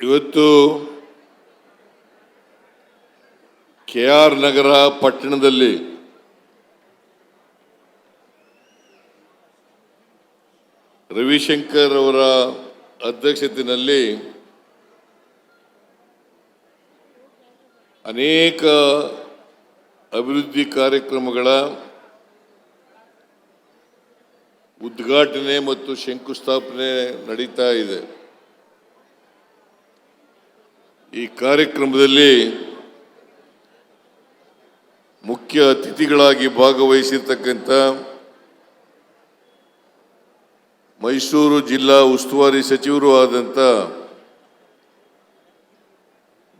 ಇವತ್ತು ಕೆಆರ್ ನಗರ ಪಟ್ಟಣದಲ್ಲಿ ರವಿಶಂಕರ್ ಅವರ ಅಧ್ಯಕ್ಷತೆಯಲ್ಲಿ ಅನೇಕ ಅಭಿವೃದ್ಧಿ ಕಾರ್ಯಕ್ರಮಗಳ ಉದ್ಘಾಟನೆ ಮತ್ತು ಶಂಕುಸ್ಥಾಪನೆ ನಡೀತಾ ಇದೆ. ಈ ಕಾರ್ಯಕ್ರಮದಲ್ಲಿ ಮುಖ್ಯ ಅತಿಥಿಗಳಾಗಿ ಭಾಗವಹಿಸಿರ್ತಕ್ಕಂಥ ಮೈಸೂರು ಜಿಲ್ಲಾ ಉಸ್ತುವಾರಿ ಸಚಿವರು ಆದಂಥ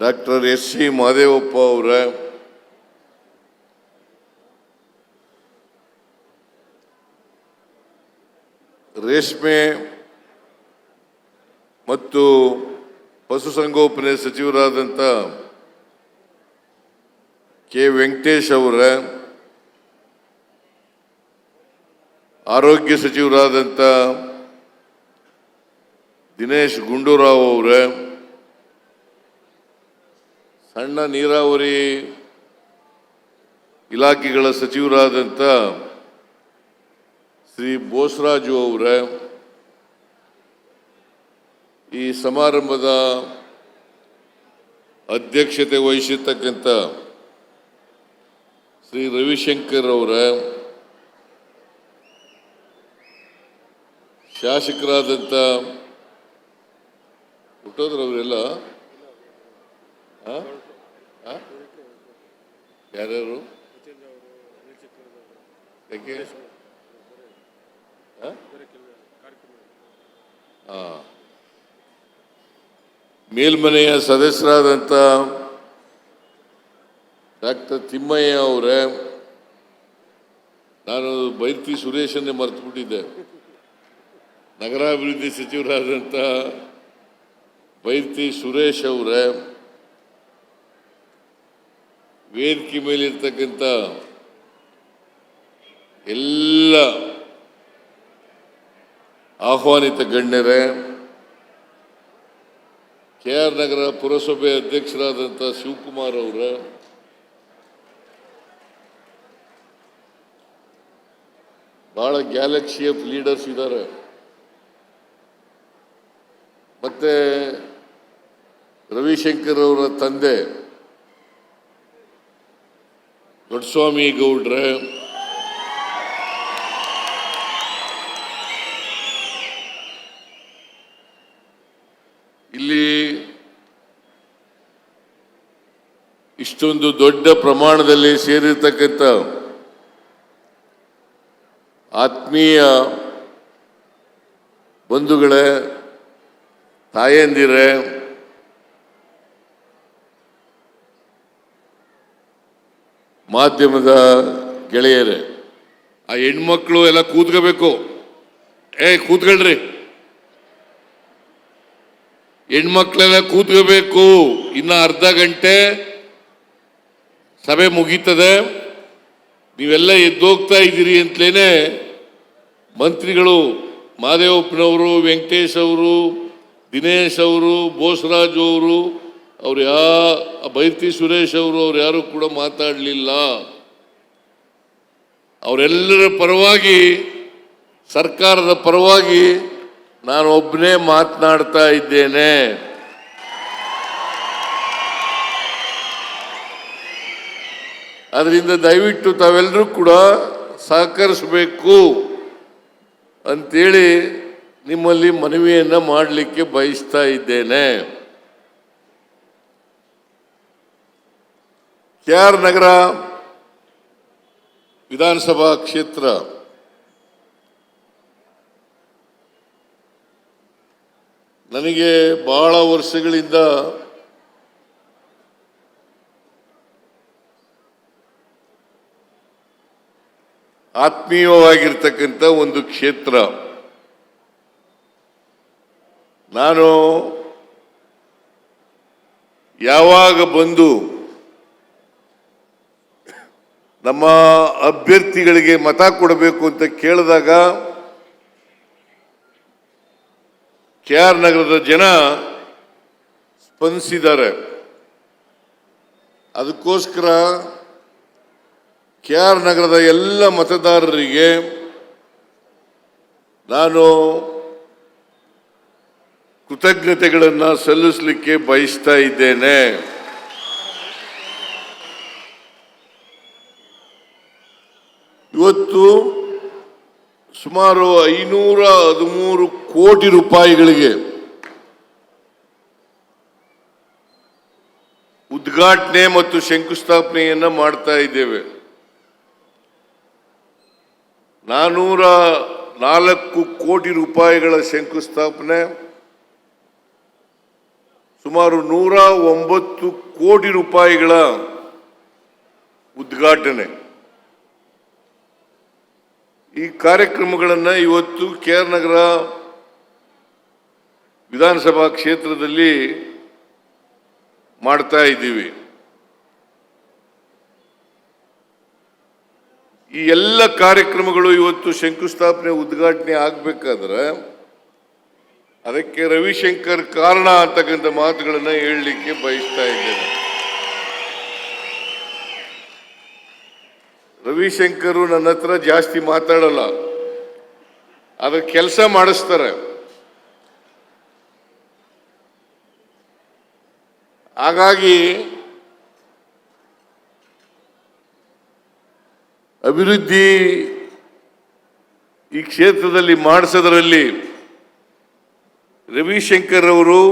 ಡಾಕ್ಟರ್ ಎಸ್.ಸಿ. ಮಹದೇವಪ್ಪ ಅವರ, ರೇಷ್ಮೆ ಮತ್ತು ಪಶುಸಂಗೋಪನೆ ಸಚಿವರಾದಂಥ ಕೆ. ವೆಂಕಟೇಶ್ ಅವರ, ಆರೋಗ್ಯ ಸಚಿವರಾದಂಥ ದಿನೇಶ್ ಗುಂಡೂರಾವ್ ಅವರ, ಸಣ್ಣ ನೀರಾವರಿ ಇಲಾಖೆಗಳ ಸಚಿವರಾದಂಥ ಶ್ರೀ ಬೋಸರಾಜು ಅವರ, ಈ ಸಮಾರಂಭದ ಅಧ್ಯಕ್ಷತೆ ವಹಿಸಿರ್ತಕ್ಕಂಥ ಶ್ರೀ ರವಿಶಂಕರ್ ಅವರ, ಶಾಸಕರಾದಂಥ ಹುಟ್ಟೋದ್ರವರೆಲ್ಲ ಯಾರ್ಯಾರು ಯಾಕೆ ಮೇಲ್ಮನೆಯ ಸದಸ್ಯರಾದಂಥ ಡಾಕ್ಟರ್ ತಿಮ್ಮಯ್ಯ ಅವರೇ, ನಾನು ಬೈರ್ತಿ ಸುರೇಶನ್ನೇ ಮರೆತುಬಿಟ್ಟಿದ್ದೆ. ನಗರಾಭಿವೃದ್ಧಿ ಸಚಿವರಾದಂಥ ಬೈರ್ತಿ ಸುರೇಶ್ ಅವರೇ, ವೇದಿಕೆ ಮೇಲಿರ್ತಕ್ಕಂಥ ಎಲ್ಲ ಆಹ್ವಾನಿತ ಗಣ್ಯರೇ, ಕೆಆರ್ ನಗರ ಪುರಸಭೆ ಅಧ್ಯಕ್ಷರಾದಂಥ ಶಿವಕುಮಾರ್ ಅವರ, ಬಹಳ ಗ್ಯಾಲಕ್ಸಿ ಆಫ್ ಲೀಡರ್ಸ್ ಇದ್ದಾರೆ. ಮತ್ತೆ ರವಿಶಂಕರ್ ಅವರ ತಂದೆ ದೊಡ್ಡಸ್ವಾಮಿ ಗೌಡ್ರೆ, ಇಲ್ಲಿ ಇಷ್ಟೊಂದು ದೊಡ್ಡ ಪ್ರಮಾಣದಲ್ಲಿ ಸೇರಿರ್ತಕ್ಕಂಥ ಆತ್ಮೀಯ ಬಂಧುಗಳೇ, ತಾಯಂದಿರೇ, ಮಾಧ್ಯಮದ ಗೆಳೆಯರೇ, ಆ ಹೆಣ್ಮಕ್ಳು ಎಲ್ಲ ಕೂತ್ಕೋಬೇಕು. ಕೂತ್ಕೊಳ್ರಿ, ಹೆಣ್ಮಕ್ಳೆಲ್ಲ ಕೂತ್ಕೋಬೇಕು. ಇನ್ನು ಅರ್ಧ ಗಂಟೆ ಸಭೆ ಮುಗೀತದೆ. ನೀವೆಲ್ಲ ಎದ್ದೋಗ್ತಾ ಇದ್ದೀರಿ ಅಂತಲೇ ಮಂತ್ರಿಗಳು ಮಹದೇವಪ್ಪನವರು, ವೆಂಕಟೇಶ್ ಅವರು, ದಿನೇಶ್ ಅವರು, ಬೋಸರಾಜು ಅವರು ಬೈರ್ತಿ ಸುರೇಶ್ ಅವ್ರು ಯಾರು ಕೂಡ ಮಾತಾಡಲಿಲ್ಲ. ಅವರೆಲ್ಲರ ಪರವಾಗಿ, ಸರ್ಕಾರದ ಪರವಾಗಿ ನಾನು ಒಬ್ಬನೇ ಮಾತನಾಡ್ತಾ ಇದ್ದೇನೆ. ಅದರಿಂದ ದಯವಿಟ್ಟು ತಾವೆಲ್ಲರೂ ಕೂಡ ಸಹಕರಿಸಬೇಕು ಅಂತೇಳಿ ನಿಮ್ಮಲ್ಲಿ ಮನವಿಯನ್ನು ಮಾಡಲಿಕ್ಕೆ ಬಯಸ್ತಾ ಇದ್ದೇನೆ. ಕೆಆರ್ ನಗರ ವಿಧಾನಸಭಾ ಕ್ಷೇತ್ರ ನನಗೆ ಬಹಳ ವರ್ಷಗಳಿಂದ ಆತ್ಮೀಯವಾಗಿರ್ತಕ್ಕಂಥ ಒಂದು ಕ್ಷೇತ್ರ. ನಾನು ಯಾವಾಗ ಬಂದು ನಮ್ಮ ಅಭ್ಯರ್ಥಿಗಳಿಗೆ ಮತ ಕೊಡಬೇಕು ಅಂತ ಕೇಳಿದಾಗ ಕೆಆರ್ ನಗರದ ಜನ ಸ್ಪಂದಿಸಿದ್ದಾರೆ. ಅದಕ್ಕೋಸ್ಕರ KR ನಗರದ ಎಲ್ಲ ಮತದಾರರಿಗೆ ನಾನು ಕೃತಜ್ಞತೆಗಳನ್ನು ಸಲ್ಲಿಸಲಿಕ್ಕೆ ಬಯಸ್ತಾ ಇದ್ದೇನೆ. ಇವತ್ತು ಸುಮಾರು 513 ಕೋಟಿ ರೂಪಾಯಿಗಳಿಗೆ ಉದ್ಘಾಟನೆ ಮತ್ತು ಶಂಕುಸ್ಥಾಪನೆಯನ್ನ ಮಾಡ್ತಾ ಇದ್ದೇವೆ. 404 ಕೋಟಿ ರೂಪಾಯಿಗಳ ಶಂಕುಸ್ಥಾಪನೆ, ಸುಮಾರು 109 ಕೋಟಿ ರೂಪಾಯಿಗಳ ಉದ್ಘಾಟನೆ. ಈ ಕಾರ್ಯಕ್ರಮಗಳನ್ನು ಇವತ್ತು KR ನಗರ ವಿಧಾನಸಭಾ ಕ್ಷೇತ್ರದಲ್ಲಿ ಮಾಡ್ತಾ ಇದ್ದೀವಿ. ಈ ಎಲ್ಲ ಕಾರ್ಯಕ್ರಮಗಳು ಇವತ್ತು ಶಂಕುಸ್ಥಾಪನೆ ಉದ್ಘಾಟನೆ ಆಗಬೇಕಾದ್ರೆ ಅದಕ್ಕೆ ರವಿಶಂಕರ್ ಕಾರಣ ಅಂತಕ್ಕಂಥ ಮಾತುಗಳನ್ನು ಹೇಳಲಿಕ್ಕೆ ಬಯಸ್ತಾ ಇದ್ದೇನೆ. ರವಿಶಂಕರ್ ನನ್ನ ಹತ್ರ ಜಾಸ್ತಿ ಮಾತಾಡಲ್ಲ, ಅದ್ರ ಕೆಲಸ ಮಾಡಿಸ್ತಾರೆ. ಹಾಗಾಗಿ ಅಭಿವೃದ್ಧಿ ಈ ಕ್ಷೇತ್ರದಲ್ಲಿ ಮಾಡಿಸೋದ್ರಲ್ಲಿ ರವಿಶಂಕರ್ ಅವರು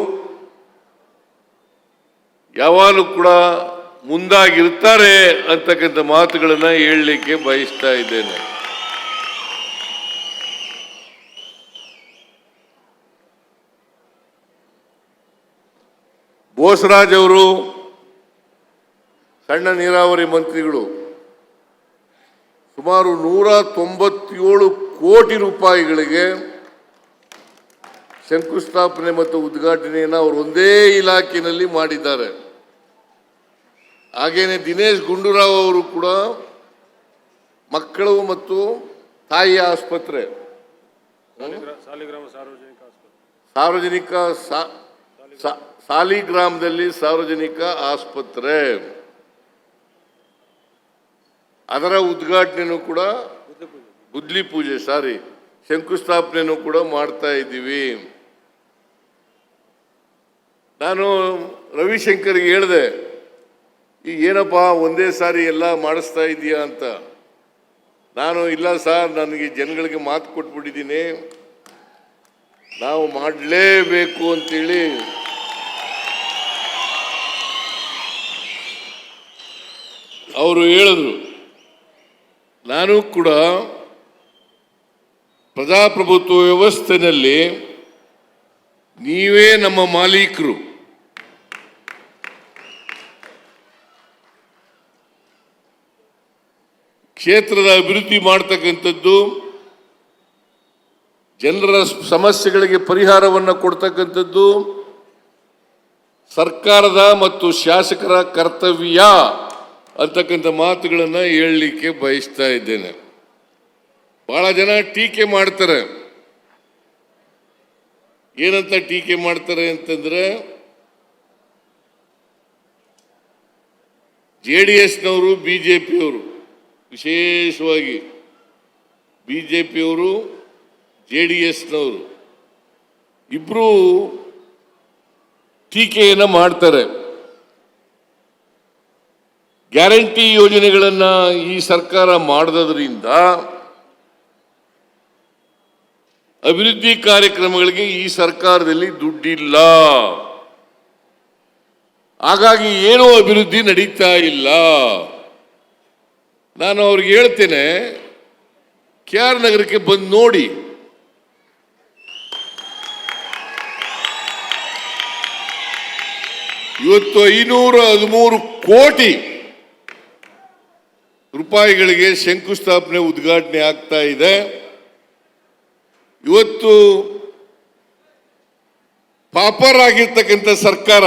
ಯಾವಾಗಲೂ ಕೂಡ ಮುಂದಾಗಿರ್ತಾರೆ ಅಂತಕ್ಕಂಥ ಮಾತುಗಳನ್ನು ಹೇಳಲಿಕ್ಕೆ ಬಯಸ್ತಾ ಇದ್ದೇನೆ. ಬೋಸರಾಜ್ ಅವರು ಸಣ್ಣ ನೀರಾವರಿ ಮಂತ್ರಿಗಳು, ಸುಮಾರು 197 ಕೋಟಿ ರೂಪಾಯಿಗಳಿಗೆ ಶಂಕುಸ್ಥಾಪನೆ ಮತ್ತು ಉದ್ಘಾಟನೆಯನ್ನು ಅವರು ಒಂದೇ ಇಲಾಖೆಯಲ್ಲಿ ಮಾಡಿದ್ದಾರೆ. ಹಾಗೇನೆ ದಿನೇಶ್ ಗುಂಡೂರಾವ್ ಅವರು ಕೂಡ ಮಕ್ಕಳು ಮತ್ತು ತಾಯಿ ಆಸ್ಪತ್ರೆ, ಸಾಲಿಗ್ರಾಮದಲ್ಲಿ ಸಾರ್ವಜನಿಕ ಆಸ್ಪತ್ರೆ, ಅದರ ಉದ್ಘಾಟನೆನೂ ಕೂಡ ಗುದ್ಲಿ ಪೂಜೆ ಶಂಕುಸ್ಥಾಪನೆನೂ ಕೂಡ ಮಾಡ್ತಾ ಇದ್ದೀವಿ. ನಾನು ರವಿಶಂಕರ್ಗೆ ಹೇಳಿದೆ, ಈಗ ಏನಪ್ಪ ಒಂದೇ ಸಾರಿ ಎಲ್ಲ ಮಾಡಿಸ್ತಾ ಇದೀಯಾ ಅಂತ. ನಾನು ಇಲ್ಲ ಸರ್, ನನಗೆ ಜನಗಳಿಗೆ ಮಾತು ಕೊಟ್ಬಿಟ್ಟಿದ್ದೀನಿ, ನಾವು ಮಾಡಲೇಬೇಕು ಅಂತೇಳಿ ಅವರು ಹೇಳಿದ್ರು. ನಾನು ಕೂಡ ಪ್ರಜಾಪ್ರಭುತ್ವ ವ್ಯವಸ್ಥೆಯಲ್ಲಿ ನೀವೇ ನಮ್ಮ ಮಾಲೀಕರು, ಕ್ಷೇತ್ರದ ಅಭಿವೃದ್ಧಿ ಮಾಡ್ತಕ್ಕಂಥದ್ದು, ಜನರ ಸಮಸ್ಯೆಗಳಿಗೆ ಪರಿಹಾರವನ್ನು ಕೊಡ್ತಕ್ಕಂಥದ್ದು ಸರ್ಕಾರದ ಮತ್ತು ಶಾಸಕರ ಕರ್ತವ್ಯ ಅಂತಕ್ಕಂಥ ಮಾತುಗಳನ್ನು ಹೇಳಲಿಕ್ಕೆ ಬಯಸ್ತಾ ಇದ್ದೇನೆ. ಬಹಳ ಜನ ಟೀಕೆ ಮಾಡ್ತಾರೆ. ಏನಂತ ಟೀಕೆ ಮಾಡ್ತಾರೆ ಅಂತಂದ್ರೆ, JDSನವರು BJPಯವರು, ವಿಶೇಷವಾಗಿ BJPಯವರು JDSನವರು ಇಬ್ರು ಟೀಕೆಯನ್ನು ಮಾಡ್ತಾರೆ. ಗ್ಯಾರಂಟಿ ಯೋಜನೆಗಳನ್ನು ಈ ಸರ್ಕಾರ ಮಾಡದ್ರಿಂದ ಅಭಿವೃದ್ಧಿ ಕಾರ್ಯಕ್ರಮಗಳಿಗೆ ಈ ಸರ್ಕಾರದಲ್ಲಿ ದುಡ್ಡಿಲ್ಲ, ಹಾಗಾಗಿ ಏನೂ ಅಭಿವೃದ್ಧಿ ನಡೀತಾ ಇಲ್ಲ. ನಾನು ಅವ್ರಿಗೆ ಹೇಳ್ತೇನೆ, KR ನಗರಕ್ಕೆ ಬಂದು ನೋಡಿ. ಇವತ್ತು 513 ಕೋಟಿ ರೂಪಾಯಿಗಳಿಗೆ ಶಂಕುಸ್ಥಾಪನೆ ಉದ್ಘಾಟನೆ ಆಗ್ತಾ ಇದೆ. ಇವತ್ತು ಪಾಪರ್ ಆಗಿರ್ತಕ್ಕಂಥ ಸರ್ಕಾರ,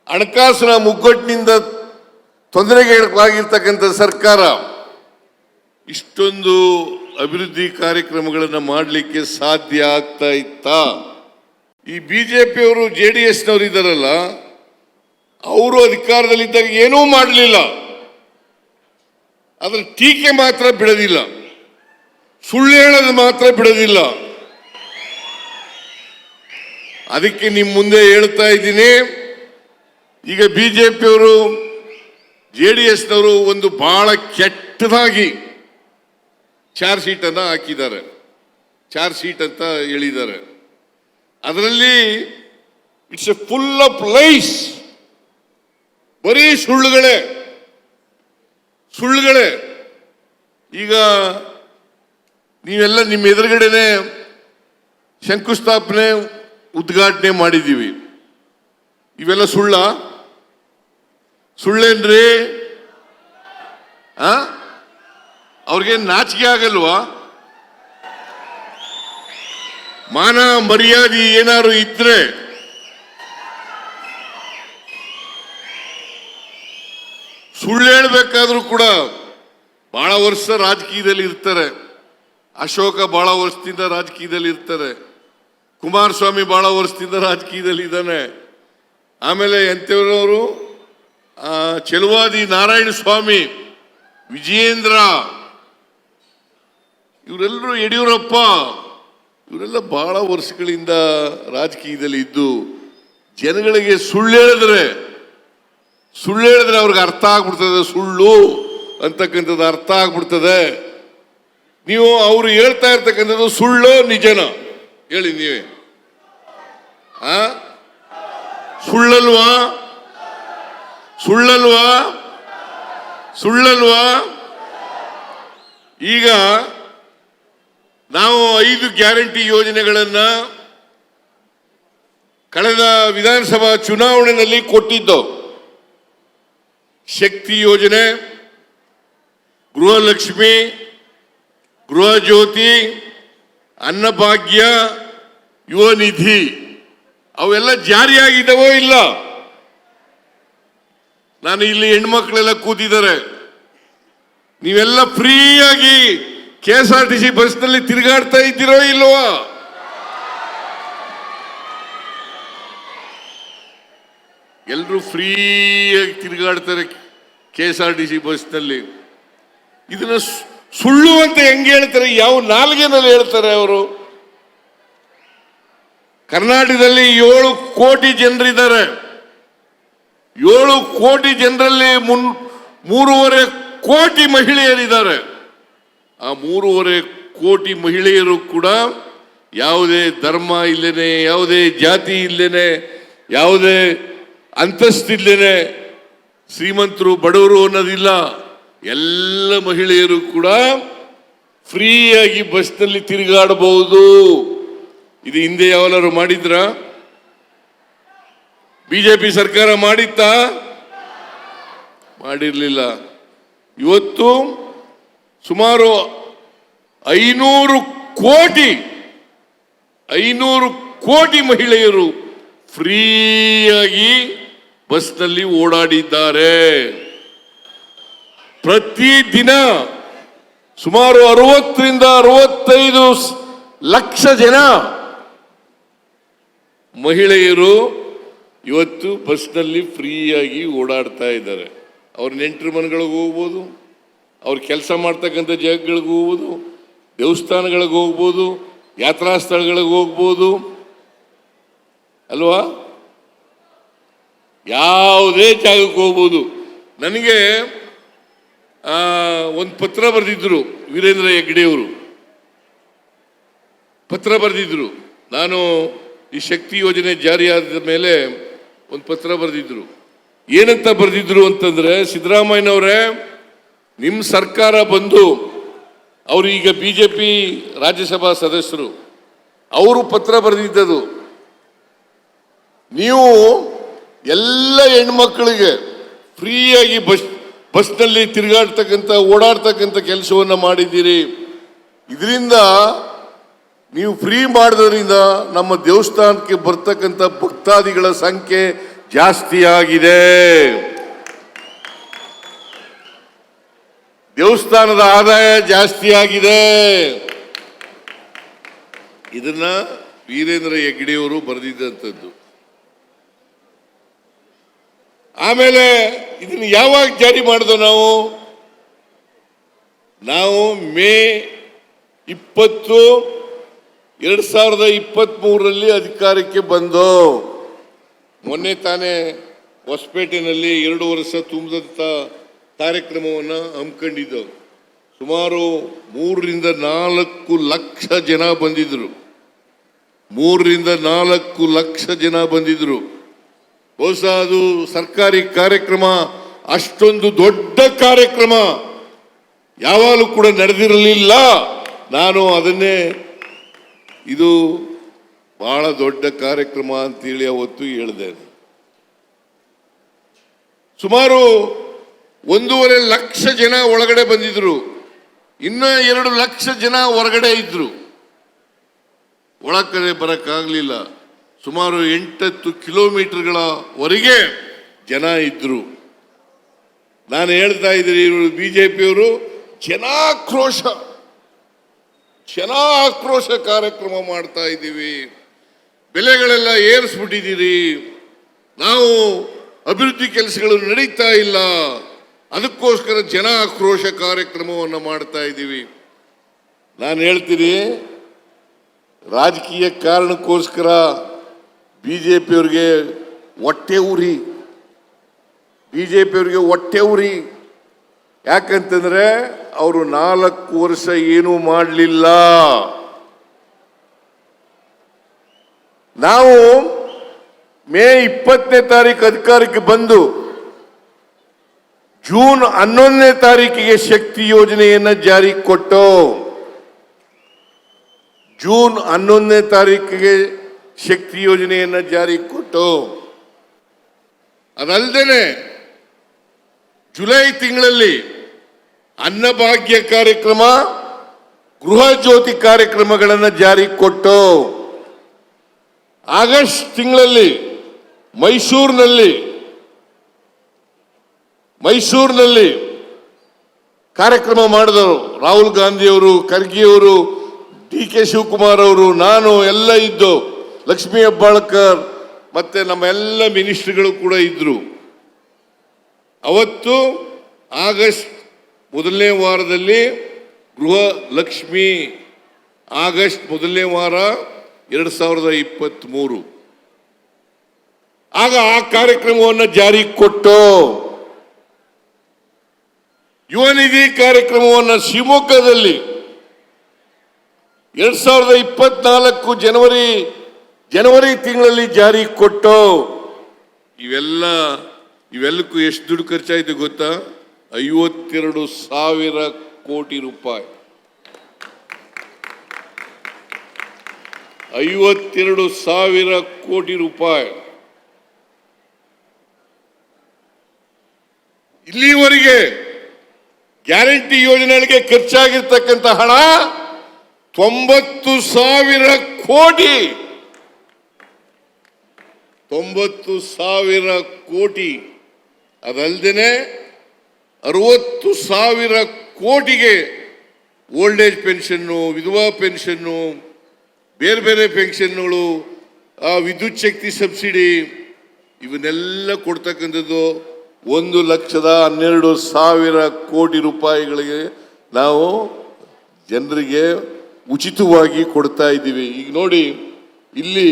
ಹಣಕಾಸಿನ ಮುಗ್ಗಟ್ಟಿನಿಂದ ತೊಂದರೆಗೊಳಗಾಗಿರ್ತಕ್ಕಂಥ ಸರ್ಕಾರ ಇಷ್ಟೊಂದು ಅಭಿವೃದ್ಧಿ ಕಾರ್ಯಕ್ರಮಗಳನ್ನು ಮಾಡಲಿಕ್ಕೆ ಸಾಧ್ಯ ಆಗ್ತಾ ಇತ್ತಾ? ಈ ಬಿಜೆಪಿಯವರು JDS-ನವರು ಇದ್ದಾರಲ್ಲ, ಅವರು ಅಧಿಕಾರದಲ್ಲಿದ್ದಾಗ ಏನೂ ಮಾಡಲಿಲ್ಲ. ಅದರ ಟೀಕೆ ಮಾತ್ರ ಬಿಡೋದಿಲ್ಲ, ಸುಳ್ಳು ಹೇಳೋದು ಮಾತ್ರ ಬಿಡೋದಿಲ್ಲ. ಅದಕ್ಕೆ ನಿಮ್ಮ ಮುಂದೆ ಹೇಳ್ತಾ ಇದ್ದೀನಿ, ಈಗ ಬಿಜೆಪಿಯವರು JDS-ನವರು ಒಂದು ಬಹಳ ಕೆಟ್ಟದಾಗಿ ಚಾರ್ಜ್ ಶೀಟ್ ಅನ್ನ ಹಾಕಿದ್ದಾರೆ, ಚಾರ್ಜ್ ಶೀಟ್ ಅಂತ ಹೇಳಿದ್ದಾರೆ. ಅದರಲ್ಲಿ it's A full of lies, ಬರೀ ಸುಳ್ಳುಗಳೇ ಸುಳ್ಳುಗಳೇ. ಈಗ ನೀವೆಲ್ಲ ನಿಮ್ಮ ಎದುರುಗಡೆನೆ ಶಂಕುಸ್ಥಾಪನೆ ಉದ್ಘಾಟನೆ ಮಾಡಿದ್ದೀವಿ. ಇವೆಲ್ಲ ಸುಳ್ಳೇನ್ರಿ? ಅವ್ರಿಗೆ ನಾಚಿಕೆ ಆಗಲ್ವಾ? ಮಾನ ಮರ್ಯಾದೆ ಏನಾದ್ರು ಇದ್ರೆ ಸುಳ್ಳು ಹೇಳ್ಬೇಕಾದ್ರೂ ಕೂಡ ಬಹಳ ವರ್ಷ ರಾಜಕೀಯದಲ್ಲಿ ಇರ್ತಾರೆ. ಅಶೋಕ ಬಹಳ ವರ್ಷದಿಂದ ರಾಜಕೀಯದಲ್ಲಿ ಇರ್ತಾರೆ, ಕುಮಾರಸ್ವಾಮಿ ಬಹಳ ವರ್ಷದಿಂದ ರಾಜಕೀಯದಲ್ಲಿ ಇದ್ದಾನೆ, ಆಮೇಲೆ ಎಂಥವರು ಚೆಲುವಾದಿ ನಾರಾಯಣ ಸ್ವಾಮಿ, ವಿಜಯೇಂದ್ರ, ಇವರೆಲ್ಲರೂ, ಯಡಿಯೂರಪ್ಪ, ಇವರೆಲ್ಲ ಬಹಳ ವರ್ಷಗಳಿಂದ ರಾಜಕೀಯದಲ್ಲಿ ಇದ್ದು ಜನಗಳಿಗೆ ಸುಳ್ಳು ಹೇಳಿದ್ರೆ ಅವ್ರಿಗೆ ಅರ್ಥ ಆಗ್ಬಿಡ್ತದೆ, ಸುಳ್ಳು ಅಂತಕ್ಕಂಥದ್ದು ಅರ್ಥ ಆಗ್ಬಿಡ್ತದೆ. ನೀವು ಅವರು ಹೇಳ್ತಾ ಇರ್ತಕ್ಕಂಥದ್ದು ಸುಳ್ಳು ನಿಜನ ಹೇಳಿ ನೀವೇ? ಸುಳ್ಳಲ್ವಾ? ಸುಳ್ಳಲ್ವಾ? ಸುಳ್ಳಲ್ವಾ? ಈಗ ನಾವು 5 ಗ್ಯಾರಂಟಿ ಯೋಜನೆಗಳನ್ನ ಕಳೆದ ವಿಧಾನಸಭಾ ಚುನಾವಣೆಯಲ್ಲಿ ಕೊಟ್ಟಿದ್ದು. ಶಕ್ತಿ ಯೋಜನೆ, ಗೃಹಲಕ್ಷ್ಮಿ, ಗೃಹ ಜ್ಯೋತಿ, ಅನ್ನಭಾಗ್ಯ, ಯುವ ನಿಧಿ, ಅವೆಲ್ಲ ಜಾರಿಯಾಗಿದ್ದಾವೋ ಇಲ್ಲ? ನಾನು ಇಲ್ಲಿ ಹೆಣ್ಮಕ್ಳೆಲ್ಲ ಕೂತಿದ್ದಾರೆ, ನೀವೆಲ್ಲ ಫ್ರೀಯಾಗಿ KSRTC ಬಸ್ನಲ್ಲಿ ತಿರುಗಾಡ್ತಾ ಇದ್ದೀರೋ ಇಲ್ವಾ? ಎಲ್ಲರೂ ಫ್ರೀಯಾಗಿ ತಿರುಗಾಡ್ತಾರೆ KSRTC ಬಸ್ನಲ್ಲಿ. ಇದನ್ನ ಸುಳ್ಳು ಅಂತ ಹೆಂಗೆ ಹೇಳ್ತಾರೆ? ಯಾವ ನಾಲ್ಗೆನಲ್ಲಿ ಹೇಳ್ತಾರೆ ಅವರು? ಕರ್ನಾಟಕದಲ್ಲಿ 7 ಕೋಟಿ ಜನರಿದ್ದಾರೆ. 7 ಕೋಟಿ ಜನರಲ್ಲಿ 3.5 ಕೋಟಿ ಮಹಿಳೆಯರಿದ್ದಾರೆ. ಆ 3.5 ಕೋಟಿ ಮಹಿಳೆಯರು ಕೂಡ ಯಾವುದೇ ಧರ್ಮ ಇಲ್ಲೇನೆ, ಯಾವುದೇ ಜಾತಿ ಇಲ್ಲೇನೆ, ಯಾವುದೇ ಅಂತಸ್ತಿಲ್ಲೇನೆ, ಶ್ರೀಮಂತರು ಬಡವರು ಅನ್ನೋದಿಲ್ಲ, ಎಲ್ಲ ಮಹಿಳೆಯರು ಕೂಡ ಫ್ರೀಯಾಗಿ ಬಸ್ನಲ್ಲಿ ತಿರುಗಾಡಬಹುದು. ಇದು ಹಿಂದೆ ಯಾವನಾರು ಮಾಡಿದ್ರ? ಬಿಜೆಪಿ ಸರ್ಕಾರ ಮಾಡಿತ್ತಾ? ಮಾಡಿರ್ಲಿಲ್ಲ. ಇವತ್ತು ಸುಮಾರು 500 ಕೋಟಿ ಮಹಿಳೆಯರು ಫ್ರೀಯಾಗಿ ಬಸ್ನಲ್ಲಿ ಓಡಾಡಿದ್ದಾರೆ. ಪ್ರತಿದಿನ ಸುಮಾರು 60 ರಿಂದ 65 ಲಕ್ಷ ಜನ ಮಹಿಳೆಯರು ಇವತ್ತು ಬಸ್ನಲ್ಲಿ ಫ್ರೀಯಾಗಿ ಓಡಾಡ್ತಾ ಇದ್ದಾರೆ. ಅವ್ರ ನೆಂಟರ ಮನೆಗಳಿಗೆ ಹೋಗ್ಬೋದು, ಅವ್ರು ಕೆಲಸ ಮಾಡ್ತಕ್ಕಂಥ ಜಾಗಗಳಿಗೆ ಹೋಗ್ಬೋದು, ದೇವಸ್ಥಾನಗಳಿಗೆ ಹೋಗ್ಬೋದು, ಯಾತ್ರಾ ಸ್ಥಳಗಳಿಗೆ ಹೋಗ್ಬೋದು ಅಲ್ವಾ? ಯಾವುದೇ ಜಾಗಕ್ಕೆ ಹೋಗ್ಬೋದು. ನನಗೆ ಒಂದು ಪತ್ರ ಬರೆದಿದ್ರು, ವೀರೇಂದ್ರ ಹೆಗ್ಗಡೆಯವರು ಪತ್ರ ಬರೆದಿದ್ರು. ನಾನು ಈ ಶಕ್ತಿ ಯೋಜನೆ ಜಾರಿಯಾದ ಮೇಲೆ ಒಂದು ಪತ್ರ ಬರೆದಿದ್ರು. ಏನಂತ ಬರೆದಿದ್ರು ಅಂತಂದ್ರೆ, ಸಿದ್ದರಾಮಯ್ಯನವರೇ, ನಿಮ್ಮ ಸರ್ಕಾರ ಬಂದು, ಅವರು ಈಗ ಬಿಜೆಪಿ ರಾಜ್ಯಸಭಾ ಸದಸ್ಯರು, ಅವರು ಪತ್ರ ಬರೆದಿದ್ದದು, ನೀವು ಎಲ್ಲ ಹೆಣ್ಮಕ್ಳಿಗೆ ಫ್ರೀಯಾಗಿ ಬಸ್ನಲ್ಲಿ ತಿರುಗಾಡ್ತಕ್ಕಂಥ ಓಡಾಡ್ತಕ್ಕಂಥ ಕೆಲಸವನ್ನು ಮಾಡಿದ್ದೀರಿ. ಇದರಿಂದ ನೀವು ಫ್ರೀ ಮಾಡೋದ್ರಿಂದ ನಮ್ಮ ದೇವಸ್ಥಾನಕ್ಕೆ ಬರ್ತಕ್ಕಂಥ ಭಕ್ತಾದಿಗಳ ಸಂಖ್ಯೆ ಜಾಸ್ತಿ ಆಗಿದೆ, ದೇವಸ್ಥಾನದ ಆದಾಯ ಜಾಸ್ತಿ ಆಗಿದೆ. ಇದನ್ನ ವೀರೇಂದ್ರ ಹೆಗ್ಗಡೆಯವರು ಬರೆದಿದ್ದಂಥದ್ದು. ಆಮೇಲೆ ಇದನ್ನು ಯಾವಾಗ ಜಾರಿ ಮಾಡಿದೋ ನಾವು ಮೇ 20, 2023ರಲ್ಲಿ ಅಧಿಕಾರಕ್ಕೆ ಬಂದು ಮೊನ್ನೆ ತಾನೇ ಹೊಸಪೇಟೆನಲ್ಲಿ 2 ವರ್ಷ ತುಂಬಿದಂಥ ಕಾರ್ಯಕ್ರಮವನ್ನು ಹಮ್ಮಿಕೊಂಡಿದ್ದು. ಸುಮಾರು 3 ರಿಂದ 4 ಲಕ್ಷ ಜನ ಬಂದಿದ್ರು. 3 ರಿಂದ 4 ಲಕ್ಷ ಜನ ಬಂದಿದ್ರು. ಬಹುಶಃ ಅದು ಸರ್ಕಾರಿ ಕಾರ್ಯಕ್ರಮ, ಅಷ್ಟೊಂದು ದೊಡ್ಡ ಕಾರ್ಯಕ್ರಮ ಯಾವಾಗಲೂ ಕೂಡ ನಡೆದಿರಲಿಲ್ಲ. ನಾನು ಅದನ್ನೇ ಇದು ಬಹಳ ದೊಡ್ಡ ಕಾರ್ಯಕ್ರಮ ಅಂತೇಳಿ ಅವತ್ತು ಹೇಳಿದೆ. ಸುಮಾರು 1.5 ಲಕ್ಷ ಜನ ಒಳಗಡೆ ಬಂದಿದ್ರು. ಇನ್ನು 2 ಲಕ್ಷ ಜನ ಹೊರಗಡೆ ಇದ್ರು. ಒಳಗಡೆ ಬರಕ್ಕಾಗಲಿಲ್ಲ. ಸುಮಾರು 8-10 ಕಿಲೋಮೀಟರ್ಗಳವರೆಗೆ ಜನ ಇದ್ರು. ನಾನು ಹೇಳ್ತಾ ಇದ್ದೀನಿ, ಇವರು ಬಿಜೆಪಿಯವರು ಜನಾಕ್ರೋಶ ಕಾರ್ಯಕ್ರಮ ಮಾಡ್ತಾ ಇದ್ದೀವಿ, ಬೆಲೆಗಳೆಲ್ಲ ಏರಿಸ್ಬಿಟ್ಟಿದ್ದೀರಿ, ನಾವು ಅಭಿವೃದ್ಧಿ ಕೆಲಸಗಳು ನಡೀತಾ ಇಲ್ಲ, ಅದಕ್ಕೋಸ್ಕರ ಜನಾಕ್ರೋಶ ಕಾರ್ಯಕ್ರಮವನ್ನು ಮಾಡ್ತಾ ಇದ್ದೀವಿ. ನಾನು ಹೇಳ್ತೀನಿ, ರಾಜಕೀಯ ಕಾರಣಕ್ಕೋಸ್ಕರ ಬಿಜೆಪಿಯವ್ರಿಗೆ ಹೊಟ್ಟೆ ಉರಿ. ಯಾಕಂತಂದ್ರೆ ಅವರು 4 ವರ್ಷ ಏನೂ ಮಾಡಲಿಲ್ಲ. ನಾವು ಮೇ 20ನೇ ತಾರೀಕು ಅಧಿಕಾರಕ್ಕೆ ಬಂದು ಜೂನ್ 11ನೇ ತಾರೀಕಿಗೆ ಶಕ್ತಿ ಯೋಜನೆಯನ್ನ ಜಾರಿ ಕೊಟ್ಟು, ಜೂನ್ 11ನೇ ತಾರೀಕಿಗೆ ಶಕ್ತಿ ಯೋಜನೆಯನ್ನ ಜಾರಿ ಕೊಟ್ಟು, ಅದಲ್ಲದೆ ಜುಲೈ ತಿಂಗಳಲ್ಲಿ ಅನ್ನಭಾಗ್ಯ ಕಾರ್ಯಕ್ರಮ, ಗೃಹ ಜ್ಯೋತಿ ಕಾರ್ಯಕ್ರಮಗಳನ್ನು ಜಾರಿ ಕೊಟ್ಟು, ಆಗಸ್ಟ್ ತಿಂಗಳಲ್ಲಿ ಮೈಸೂರಿನಲ್ಲಿ ಕಾರ್ಯಕ್ರಮ ಮಾಡಿದವರು. ರಾಹುಲ್ ಗಾಂಧಿಯವರು, ಖರ್ಗೆಯವರು, DK ಶಿವಕುಮಾರ್ ಅವರು, ನಾನು ಎಲ್ಲ ಇದ್ದು, ಲಕ್ಷ್ಮೀ ಹೆಬ್ಬಾಳ್ಕರ್ ಮತ್ತೆ ನಮ್ಮ ಎಲ್ಲ ಮಿನಿಸ್ಟ್ರಿಗಳು ಕೂಡ ಇದ್ರು. ಅವತ್ತು ಆಗಸ್ಟ್ 1ನೇ ವಾರದಲ್ಲಿ ಗೃಹ ಲಕ್ಷ್ಮಿ, ಆಗಸ್ಟ್ 1ನೇ ವಾರ 2023, ಆಗ ಆ ಕಾರ್ಯಕ್ರಮವನ್ನು ಜಾರಿ ಕೊಟ್ಟು, ಯುವ ನಿಧಿ ಕಾರ್ಯಕ್ರಮವನ್ನು ಶಿವಮೊಗ್ಗದಲ್ಲಿ 2024 ಜನವರಿ ತಿಂಗಳಲ್ಲಿ ಜಾರಿ ಕೊಟ್ಟು, ಇವೆಲ್ಲಕ್ಕೂ ಎಷ್ಟು ದುಡ್ಡು ಖರ್ಚಾಯಿತು ಗೊತ್ತಾ? 52,000 ಕೋಟಿ ರೂಪಾಯಿ. 52,000 ಕೋಟಿ ರೂಪಾಯಿ. ಇಲ್ಲಿವರೆಗೆ ಗ್ಯಾರಂಟಿ ಯೋಜನೆಗಳಿಗೆ ಖರ್ಚಾಗಿರ್ತಕ್ಕಂಥ ಹಣ 90,000 ಕೋಟಿ. 90,000 ಕೋಟಿ. ಅದಲ್ಲದೆ 60,000 ಕೋಟಿಗೆ ಓಲ್ಡ್ ಏಜ್ ಪೆನ್ಷನ್ನು, ವಿಧವಾ ಪೆನ್ಷನ್ನು, ಬೇರೆ ಬೇರೆ ಪೆನ್ಷನ್ಗಳು, ವಿದ್ಯುತ್ ಶಕ್ತಿ ಸಬ್ಸಿಡಿ, ಇವನ್ನೆಲ್ಲ ಕೊಡ್ತಕ್ಕಂಥದ್ದು 1,12,000 ಕೋಟಿ ರೂಪಾಯಿಗಳಿಗೆ ನಾವು ಜನರಿಗೆ ಉಚಿತವಾಗಿ ಕೊಡ್ತಾ ಇದ್ದೀವಿ. ಈಗ ನೋಡಿ, ಇಲ್ಲಿ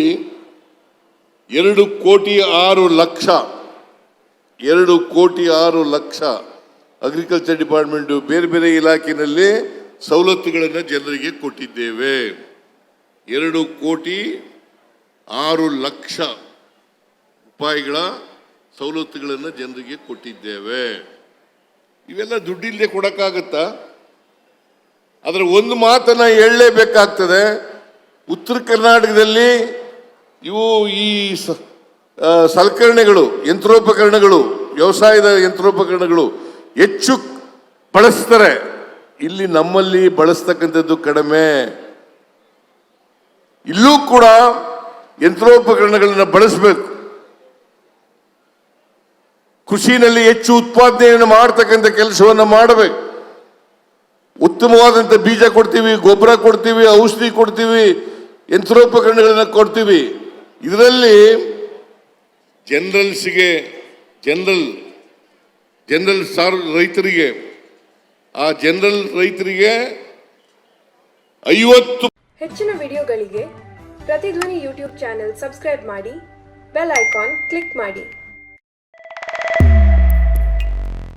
2,06,00,000 ಅಗ್ರಿಕಲ್ಚರ್ ಡಿಪಾರ್ಟ್ಮೆಂಟ್ ಬೇರೆ ಬೇರೆ ಇಲಾಖೆಯಲ್ಲಿ ಸವಲತ್ತುಗಳನ್ನು ಜನರಿಗೆ ಕೊಟ್ಟಿದ್ದೇವೆ. 2,06,00,000 ರೂಪಾಯಿಗಳ ಸವಲತ್ತುಗಳನ್ನು ಜನರಿಗೆ ಕೊಟ್ಟಿದ್ದೇವೆ. ಇವೆಲ್ಲ ದುಡ್ಡಿಲ್ಲದೆ ಕೊಡಕ್ಕಾಗತ್ತಾ? ಅದರ ಒಂದು ಮಾತನ್ನ ಹೇಳಲೇಬೇಕಾಗ್ತದೆ. ಉತ್ತರ ಕರ್ನಾಟಕದಲ್ಲಿ ಈ ಸಲಕರಣೆಗಳು, ಯಂತ್ರೋಪಕರಣಗಳು, ವ್ಯವಸಾಯದ ಯಂತ್ರೋಪಕರಣಗಳು ಹೆಚ್ಚು ಬಳಸ್ತಾರೆ. ಇಲ್ಲಿ ನಮ್ಮಲ್ಲಿ ಬಳಸ್ತಕ್ಕಂಥದ್ದು ಕಡಿಮೆ. ಇಲ್ಲೂ ಕೂಡ ಯಂತ್ರೋಪಕರಣಗಳನ್ನು ಬಳಸಬೇಕು. ಕೃಷಿನಲ್ಲಿ ಹೆಚ್ಚು ಉತ್ಪಾದನೆಯನ್ನು ಮಾಡತಕ್ಕಂಥ ಕೆಲಸವನ್ನು ಮಾಡಬೇಕು. ಉತ್ತಮವಾದಂಥ ಬೀಜ ಕೊಡ್ತೀವಿ, ಗೊಬ್ಬರ ಕೊಡ್ತೀವಿ, ಔಷಧಿ ಕೊಡ್ತೀವಿ, ಯಂತ್ರೋಪಕರಣಗಳನ್ನ ಕೊಡ್ತೀವಿ. ಇದರಲ್ಲಿ ಜನರಲ್ಸ್ಗೆ ಜನರಲ್ ರೈತರಿಗೆ ಆ ಜನರಲ್ ರೈತರಿಗೆ 50 ಹೆಚ್ಚಿನ ವಿಡಿಯೋಗಳಿಗೆ ಪ್ರತಿಧ್ವನಿ ಯೂಟ್ಯೂಬ್ ಚಾನೆಲ್ ಸಬ್ಸ್ಕ್ರೈಬ್ ಮಾಡಿ, ಬೆಲ್ ಐಕಾನ್ ಕ್ಲಿಕ್ ಮಾಡಿ.